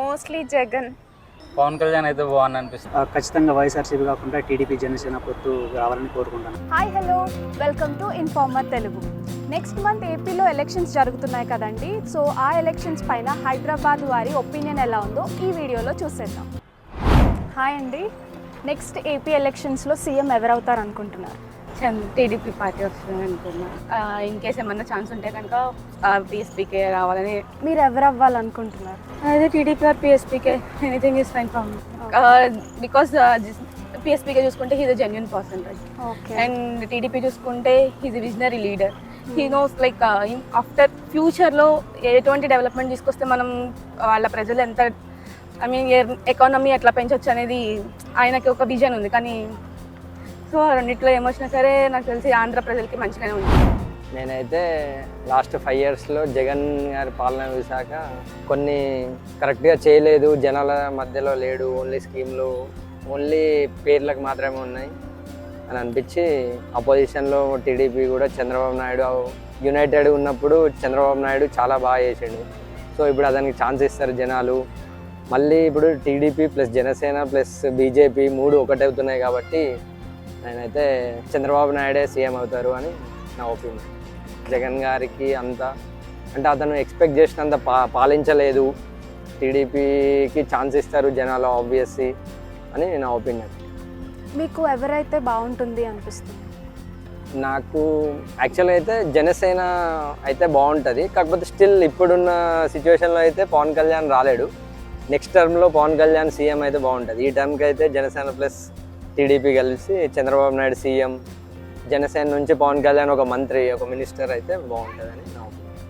Mostly Jagan. Pawan Kalyan అయితే బాగుంది అనిపిస్తుంది. ఖచ్చితంగా వైఎస్ఆర్సీపీ కాకుండా టీడీపీ జనసేన పొత్తు రావాలని కోరుకుంటాను. Hi hello, welcome to informer Telugu. Next month ఏపీలో ఎలక్షన్స్ జరుగుతున్నాయి కదండి. సో ఆ ఎలక్షన్స్ పైన హైదరాబాద్ వారి ఒపీనియన్ ఎలా ఉందో ఈ వీడియోలో చూసేద్దాం. హాయ్ అండి, నెక్స్ట్ ఏపీ ఎలక్షన్స్లో సీఎం ఎవరవుతారు అనుకుంటున్నారు? టీడీపీ పార్టీ వస్తుంది అనుకున్నా. ఇన్ కేస్ ఏమన్నా ఛాన్స్ ఉంటే కనుక పిఎస్పీకే రావాలని. మీరు ఎవరు అవ్వాలనుకుంటున్నారు? అదే TDP or PSPK, anything is fine for me. Because PSPK చూసుకుంటే he's a genuine person right, and TDP చూసుకుంటే he's a visionary leader. He knows like after ఫ్యూచర్లో ఎటువంటి డెవలప్మెంట్ తీసుకొస్తే మనం వాళ్ళ ప్రజలు ఎంత ఎకానమీ ఎట్లా పెంచవచ్చు అనేది ఆయనకి ఒక విజన్ ఉంది. కానీ సో రెండిట్లో ఏమొచ్చినా సరే నాకు తెలిసి ఆంధ్ర ప్రజలకి మంచిగానే ఉంది. నేనైతే లాస్ట్ 5 yearsలో జగన్ గారి పాలన చూసాక కొన్ని కరెక్ట్గా చేయలేదు, జనాల మధ్యలో లేడు, ఓన్లీ స్కీమ్లు ఓన్లీ పేర్లకు మాత్రమే ఉన్నాయి అని అనిపించి అపోజిషన్లో టీడీపీ కూడా చంద్రబాబు నాయుడు యునైటెడ్ ఉన్నప్పుడు చంద్రబాబు నాయుడు చాలా బాగా చేసాడు. సో ఇప్పుడు అదానికి ఛాన్స్ ఇస్తారు జనాలు. మళ్ళీ ఇప్పుడు TDP plus Janasena plus BJP 3 ఒకటే అవుతున్నాయి కాబట్టి నేనైతే చంద్రబాబు నాయుడే సీఎం అవుతారు అని నా ఒపీనియన్. జగన్ గారికి అంటే అతను ఎక్స్పెక్ట్ చేసినంత పాలించలేదు, టీడీపీకి ఛాన్స్ ఇస్తారు జనాలు ఆబ్వియస్లీ అని నా ఒపీనియన్. మీకు ఎవరైతే బాగుంటుంది అనిపిస్తుంది? నాకు యాక్చువల్గా అయితే జనసేన అయితే బాగుంటుంది. కాకపోతే స్టిల్ ఇప్పుడున్న సిచ్యువేషన్లో అయితే పవన్ కళ్యాణ్ రాలేడు. నెక్స్ట్ టర్మ్లో పవన్ కళ్యాణ్ సీఎం అయితే బాగుంటుంది. ఈ టర్మ్కి అయితే జనసేన ప్లస్ టీడీపీ కలిసి చంద్రబాబు నాయుడు సీఎం, జనసేన నుంచి పవన్ కళ్యాణ్ ఒక మంత్రి, ఒక మినిస్టర్ అయితే బాగుంటుందని నా ఒపీనియన్.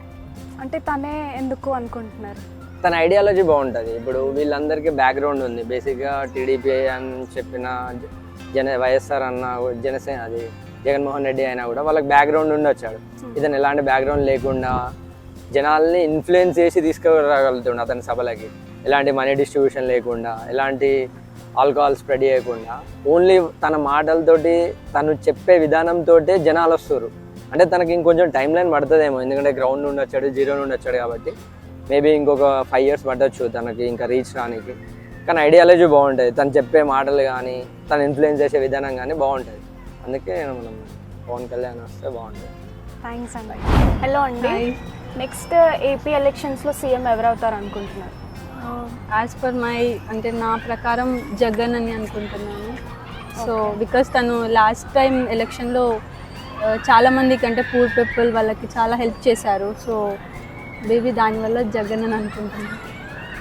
అంటే తనే ఎందుకు అనుకుంటున్నారు? తన ఐడియాలజీ బాగుంటుంది. ఇప్పుడు వీళ్ళందరికీ బ్యాక్గ్రౌండ్ ఉంది. బేసిక్గా టీడీపీ అని చెప్పిన వైఎస్ఆర్ అన్న జనసేన అది జగన్మోహన్ రెడ్డి అయినా కూడా వాళ్ళకి బ్యాక్గ్రౌండ్ ఉండి వచ్చాడు. ఇతను ఎలాంటి బ్యాక్గ్రౌండ్ లేకుండా జనాల్ని ఇన్ఫ్లుయెన్స్ చేసి తీసుకురాగలుగుతుండే అతని సభలకి. ఎలాంటి మనీ డిస్ట్రిబ్యూషన్ లేకుండా, ఎలాంటి ఆల్కహాల్ స్ప్రెడ్ చేయకుండా, ఓన్లీ తన మాటలతోటి తను చెప్పే విధానంతో జనాలు వస్తారు. అంటే తనకి ఇంకొంచెం టైం లైన్ పడుతుందేమో, ఎందుకంటే గ్రౌండ్ నుండి వచ్చాడు, 0 నుండి వచ్చాడు కాబట్టి మేబీ ఇంకొక 5 years పట్టవచ్చు తనకి ఇంకా రీచ్ రానికి. కానీ ఐడియాలజీ బాగుంటుంది, తను చెప్పే మాటలు కానీ తను ఇన్ఫ్లుయెన్స్ చేసే విధానం కానీ బాగుంటుంది. అందుకే మనం పవన్ కళ్యాణ్ వస్తే బాగుంటుంది. థ్యాంక్స్ అండి. హలో అండి, నెక్స్ట్ ఏపీ ఎలక్షన్స్లో సీఎం ఎవరవుతారు అనుకుంటున్నారు? యాజ్ పర్ మై అంటే నా ప్రకారం జగన్ అని అనుకుంటున్నాను. సో బికాస్ తను లాస్ట్ టైం ఎలక్షన్లో చాలామందికి అంటే పూర్ పీపుల్ వాళ్ళకి చాలా హెల్ప్ చేశారు. సో మేబీ దానివల్ల జగన్ అని అనుకుంటున్నాను.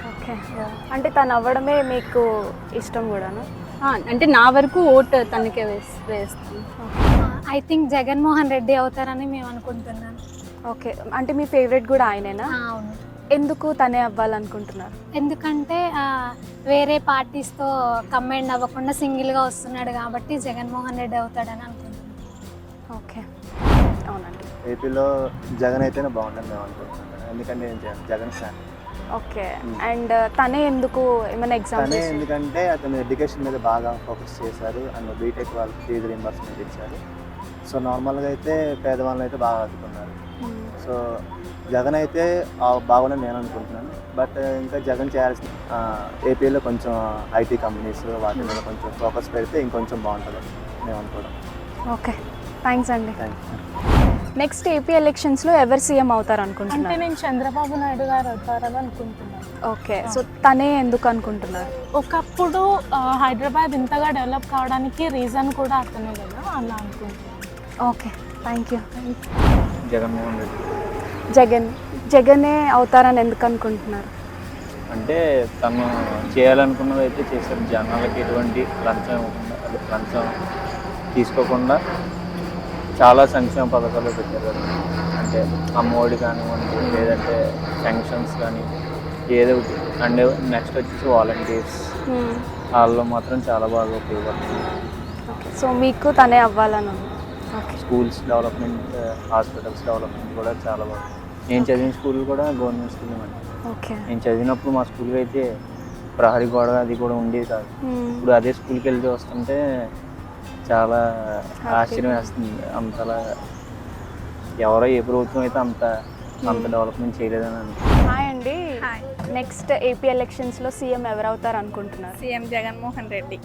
ఓకే, అంటే తను అవ్వడమే మీకు ఇష్టం కూడాను? అంటే నా వరకు ఓటు తనకే వేస్తాను. ఐ థింక్ జగన్మోహన్ రెడ్డి అవుతారని మేము అనుకుంటున్నాను. ఓకే, అంటే మీ ఫేవరెట్ కూడా ఆయనేనా? అవును. ఎందుకు తనే అవ్వాలనుకుంటున్నారు? ఎందుకంటే వేరే పార్టీస్తో కంబైండ్ అవ్వకుండా సింగిల్గా వస్తున్నాడు కాబట్టి జగన్మోహన్ రెడ్డి అవుతాడని అనుకుంటున్నాను. ఓకే, అవునండి. ఏపీలో జగన్ అయితేనే బాగుంటుంది మేము అనుకుంటున్నాను. ఎందుకంటే జగన్ ఫ్యాన్. ఓకే, అండ్ తనే ఎందుకు, ఏమైనా ఎగ్జాంపుల్? తనే ఎందుకంటే అతను ఎడ్యుకేషన్ మీద బాగా ఫోకస్ చేశారు అండ్ బీటెక్ వాళ్ళకి ఫీజు రీంబర్స్మెంట్ ఇచ్చారు. సో నార్మల్గా అయితే పేదవాళ్ళని అయితే బాగా ఆదుకున్నారు. సో జగన్ అయితే బాగుందని నేను అనుకుంటున్నాను. బట్ ఇంకా జగన్ చేయాల్సిన ఏపీలో కొంచెం ఐటీ కంపెనీస్ వాటి మీద కొంచెం ఫోకస్ పెడితే ఇంకొంచెం బాగుంటుందని మేము అనుకోవడం. ఓకే, థ్యాంక్స్ అండి. Thank you. నెక్స్ట్ ఏపీ ఎలక్షన్స్లో ఎవరు సీఎం అవుతారు అంటే అనుకుంటున్నారు? నేను చంద్రబాబు నాయుడు గారు అవుతారని అనుకుంటున్నాను. ఓకే, సో తనే ఎందుకు అనుకుంటున్నారు? ఒకప్పుడు హైదరాబాద్ ఇంతగా డెవలప్ కావడానికి రీజన్ కూడా అతనే కదా, అలా అనుకుంటున్నాను. Okay, thank you. Jaganmohan Reddy. జగనే అవుతారని ఎందుకు అనుకుంటున్నారు? అంటే తను చేయాలనుకున్నది అయితే చేశారు. జనాలకి ఎటువంటి లంచం తీసుకోకుండా చాలా సంక్షేమ పథకాలు పెట్టారు కదా. అంటే అమ్మఒడి కానివ్వండి, లేదంటే పెన్షన్స్ కానీ ఏదో ఒకటి. అండ్ నెక్స్ట్ వచ్చేసి వాలంటీర్స్, వాళ్ళలో మాత్రం చాలా బాగా ఉపయోగపడుతుంది. ఓకే, సో మీకు తనే అవ్వాలని? Okay, schools development, hospitals development కూడా చాలా బాగుంది. నేను చదివిన స్కూల్ కూడా గవర్నమెంట్ స్కూల్ అండి. ఓకే, నేను చదివినప్పుడు మా స్కూల్కి అయితే ప్రహరీ గోడ అది కూడా ఉండేది కాదు. ఇప్పుడు అదే స్కూల్కి వెళ్తే వస్తుంటే చాలా ఆశ్చర్యం వేస్తుంది. అంతలా ఎవరో ఏ ప్రభుత్వం అయితే అంత డెవలప్మెంట్ చేయలేదని అనుకుంటున్నాను. హాయ్ అండి. హాయ్. నెక్స్ట్ ఏపీ ఎలక్షన్స్లో సీఎం ఎవరు అవుతారు అనుకుంటున్నారు? CM Jaganmohan Reddy.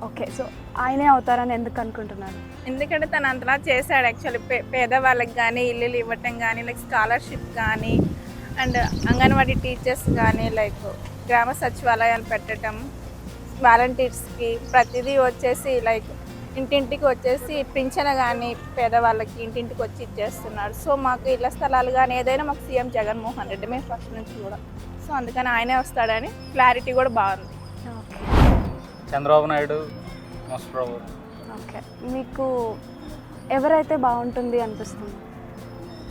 Okay, so ఆయనే అవుతారని ఎందుకు అనుకుంటున్నారు? ఎందుకంటే తను అంతలా చేశాడు యాక్చువల్లీ పేదవాళ్ళకి కానీ ఇల్లులు ఇవ్వటం కానీ లైక్ స్కాలర్షిప్ కానీ అండ్ అంగన్వాడీ టీచర్స్ కానీ లైక్ గ్రామ సచివాలయాలు పెట్టడం, వాలంటీర్స్కి ప్రతిదీ వచ్చేసి లైక్ ఇంటింటికి వచ్చేసి పింఛన కానీ పేదవాళ్ళకి ఇంటింటికి వచ్చి ఇచ్చేస్తున్నాడు. సో మాకు ఇళ్ల స్థలాలు కానీ ఏదైనా మాకు సీఎం జగన్మోహన్ రెడ్డి మేము ఫస్ట్ నుంచి కూడా. సో అందుకని ఆయనే వస్తాడని క్లారిటీ కూడా బాగుంది. Okay Chandrababu Naidu most probable. Okay, మీకు ఎవరైతే బాగుంటుంది అనిపిస్తుంది?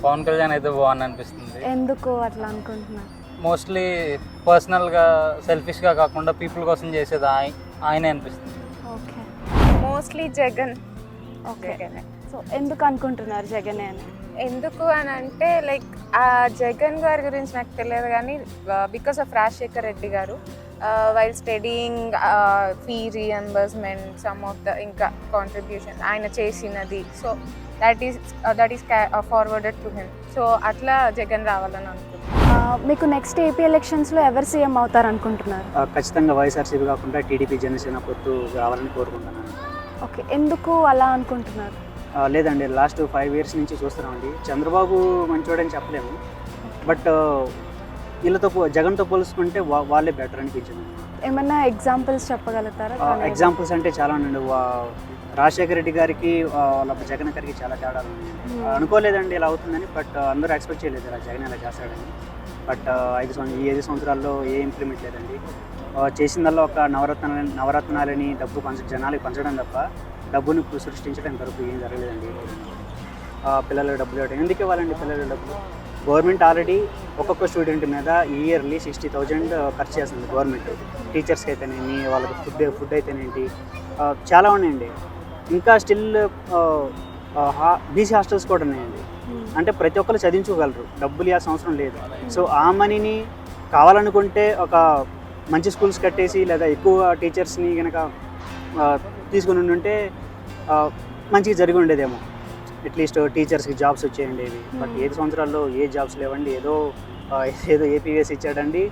పవన్ కళ్యాణ్ అయితే బాగుంది అనిపిస్తుంది. ఎందుకు అట్లా అనుకుంటున్నారు? మోస్ట్లీ పర్సనల్గా సెల్ఫిష్గా కాకుండా పీపుల్ కోసం చేసేది ఆయనే అనిపిస్తుంది. Okay, mostly Jagan. Okay. So ఎందుకు అనుకుంటున్నారు జగనే అని? ఎందుకు అని అంటే లైక్ ఆ జగన్ గారి గురించి నాకు తెలియదు కానీ బికాస్ ఆఫ్ రాజశేఖర్ రెడ్డి గారు while studying fee reimbursement some of the ఇంకా కాంట్రిబ్యూషన్ ఆయన చేసినది. So that is forwarded to him. So అట్లా జగన్ రావాలని అనుకుంటున్నాను. మీకు నెక్స్ట్ ఏపీ ఎలక్షన్స్లో ఎవరు సీఎం అవుతారు అనుకుంటున్నారు? ఖచ్చితంగా వైఎస్ఆర్సీపీ కాకుండా టీడీపీ జనసేన పొత్తు రావాలని కోరుకుంటున్నాను. ఓకే, ఎందుకు అలా అనుకుంటున్నారు? లేదండి, లాస్ట్ 5 years నుంచి చూస్తున్నామండి. చంద్రబాబు మంచివాడని చెప్పలేము, బట్ వీళ్ళతో జగన్తో పోల్చుకుంటే వాళ్ళే బెటర్ అనిపించింది. ఏమన్నా ఎగ్జాంపుల్స్ చెప్పగలుగుతారా? ఎగ్జాంపుల్స్ అంటే చాలా ఉండండి. రాజశేఖర రెడ్డి గారికి వాళ్ళ జగన్ గారికి చాలా తేడాలు ఉన్నాయి. అనుకోలేదండి ఇలా అవుతుందని, బట్ అందరూ ఎక్స్పెక్ట్ చేయలేదు ఇలా జగన్ ఇలా చేస్తాడని. బట్ ఈ 5 సంవత్సరాల్లో ఏ ఇంప్లిమెంట్ లేదండి. చేసిందల్లా ఒక నవరత్నాలని జనాలకి పంచడం తప్ప డబ్బుని సృష్టించడం వరకు ఏం జరగలేదండి. పిల్లలకు డబ్బులు ఇవ్వడం ఎందుకు ఇవ్వాలండి? పిల్లల డబ్బులు గవర్నమెంట్ ఆల్రెడీ ఒక్కొక్క స్టూడెంట్ మీద ఇయర్లీ 60,000 ఖర్చు చేస్తుంది గవర్నమెంట్. టీచర్స్కి అయితేనేమి, వాళ్ళకి ఫుడ్ అయితేనేంటి, చాలా ఉన్నాయండి. ఇంకా స్టిల్ బీసీ హాస్టల్స్ కూడా ఉన్నాయండి. అంటే ప్రతి ఒక్కరు చదివించుకోగలరు, డబ్బులు ఇవ్వాల్సిన అవసరం లేదు. సో ఆ మనీని కావాలనుకుంటే ఒక మంచి స్కూల్స్ కట్టేసి లేదా ఎక్కువ టీచర్స్ని కనుక తీసుకుని ఉంటే మంచిగా జరిగి ఉండేదేమో. అట్లీస్ట్ టీచర్స్కి జాబ్స్ వచ్చేయండి. బట్ 5 సంవత్సరాల్లో ఏ జాబ్స్ లేవండి. ఏదో ఏపీఎస్ ఇచ్చాడండి,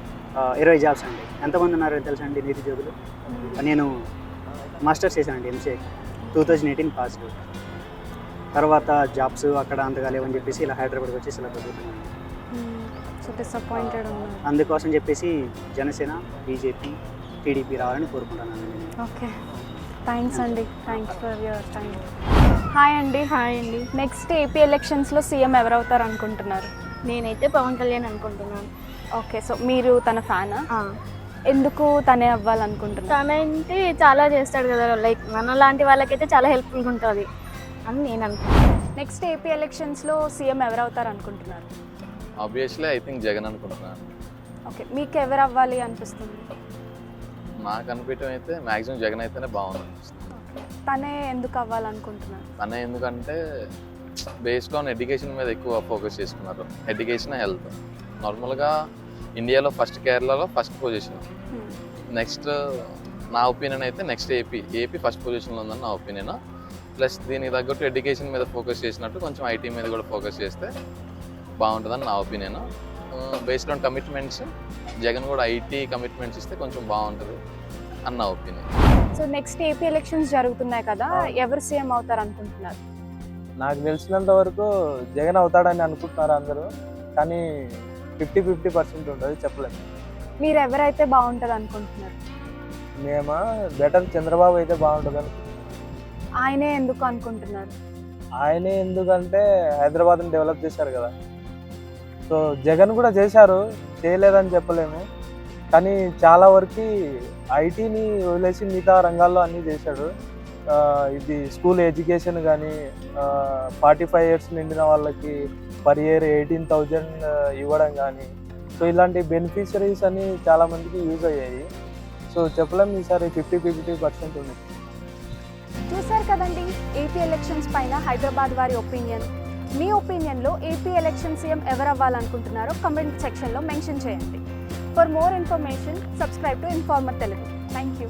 20 జాబ్స్ అండి. ఎంతమంది ఉన్నారో తెలుసా అండి నిరుద్యోగులు? నేను మాస్టర్స్ చేశానండి, ఎంసీఏ 2018 పాస్. తర్వాత జాబ్స్ అక్కడ అంతగా లేవని చెప్పేసి ఇలా హైదరాబాద్కి వచ్చేసి ఇలా చదువుతున్నాను. డిసప్పాయింటెడ్ ఉన్నారు. అందుకోసం చెప్పేసి జనసేన, బీజేపీ, టీడీపీ రావాలని కోరుకుంటున్నాను. ఓకే, థ్యాంక్స్ అండి. Thanks for your time. Hi అండి. హాయ్ అండి. నెక్స్ట్ ఏపీ ఎలక్షన్స్లో సీఎం ఎవరు అవుతారు అనుకుంటున్నారు? నేనైతే పవన్ కళ్యాణ్ అనుకుంటున్నాను. ఓకే, సో మీరు తన ఫ్యానా? ఎందుకు తనే అవ్వాలనుకుంటున్నారు? తనంటే చాలా చేస్తాడు కదా, లైక్ మన లాంటి వాళ్ళకైతే చాలా హెల్ప్ఫుల్గా ఉంటుంది అని నేను అనుకుంటున్నాను. నెక్స్ట్ ఏపీ ఎలక్షన్స్లో సీఎం ఎవరు అవుతారు అనుకుంటున్నారు? ఆబ్వియస్లీ ఐ థింక్ జగన్ అనుకుంటున్నాను. ఓకే, మీకు ఎవరు అవ్వాలి అనిపిస్తుంది? నాకు అనిపించడం అయితే మ్యాక్సిమం జగన్ అయితేనే బాగుంది అనిపిస్తుంది. తనే ఎందుకు అవ్వాలనుకుంటున్నారు? తనే ఎందుకంటే బేస్డ్ ఆన్ ఎడ్యుకేషన్ మీద ఎక్కువ ఫోకస్ చేసుకున్నారు. Education, health. నార్మల్గా ఇండియాలో ఫస్ట్ కేరళలో ఫస్ట్ పొజిషన్. నెక్స్ట్ నా ఒపీనియన్ అయితే నెక్స్ట్ ఏపీ ఫస్ట్ పొజిషన్లో ఉందని నా ఒపీనియన్. ప్లస్ దీనికి తగ్గట్టు ఎడ్యుకేషన్ మీద ఫోకస్ చేసినట్టు కొంచెం ఐటీ మీద కూడా ఫోకస్ చేస్తే బాగుంటుందని నా opinion. Based on commitments Jagan కూడా ఐటీ కమిట్మెంట్స్ ఇస్తే కొంచెం బాగుంటుంది అని నా opinion. So next AP elections జరుగుతున్నాయి కదా, ఎవరు సీఎం అవుతారు అనుకుంటున్నారు? నాకు తెలిసినంత వరకు జగన్ అవుతాడని అనుకుంటున్నారు అందరూ, కానీ 50-50% ఉంటుంది, చెప్పలేము. మీరు ఎవరైతే బాగుంటుంది అనుకుంటున్నారు? మేము బెటర్ చంద్రబాబు అయితే బాగుంటుంది అనుకుంటున్నాం. ఆయనే ఎందుకు అనుకుంటున్నారు? ఆయనే ఎందుకంటే హైదరాబాద్ని డెవలప్ చేశారు కదా. సో జగన్ కూడా చేశారు, చేయలేదని చెప్పలేము, కానీ చాలా వరకు ఐటీని వదిలేసి మిగతా రంగాల్లో అన్నీ చేశాడు. ఇది స్కూల్ ఎడ్యుకేషన్ కానీ 45 years నిండిన వాళ్ళకి పర్ ఇయర్ 18,000 ఇవ్వడం కానీ, సో ఇలాంటి బెనిఫిషరీస్ అని చాలామందికి యూజ్ అయ్యాయి. సో చెప్పలేము, ఈసారి 50-50% ఉంది. చూసారు కదండి ఏపీ ఎలక్షన్స్ పైన హైదరాబాద్ వారి ఒపీనియన్. మీ ఒపీనియన్లో ఏపీ ఎలక్షన్ సీఎం ఎవరు అవ్వాలనుకుంటున్నారో కమెంట్ సెక్షన్లో మెన్షన్ చేయండి. For more information subscribe to informer Telugu. Thank you.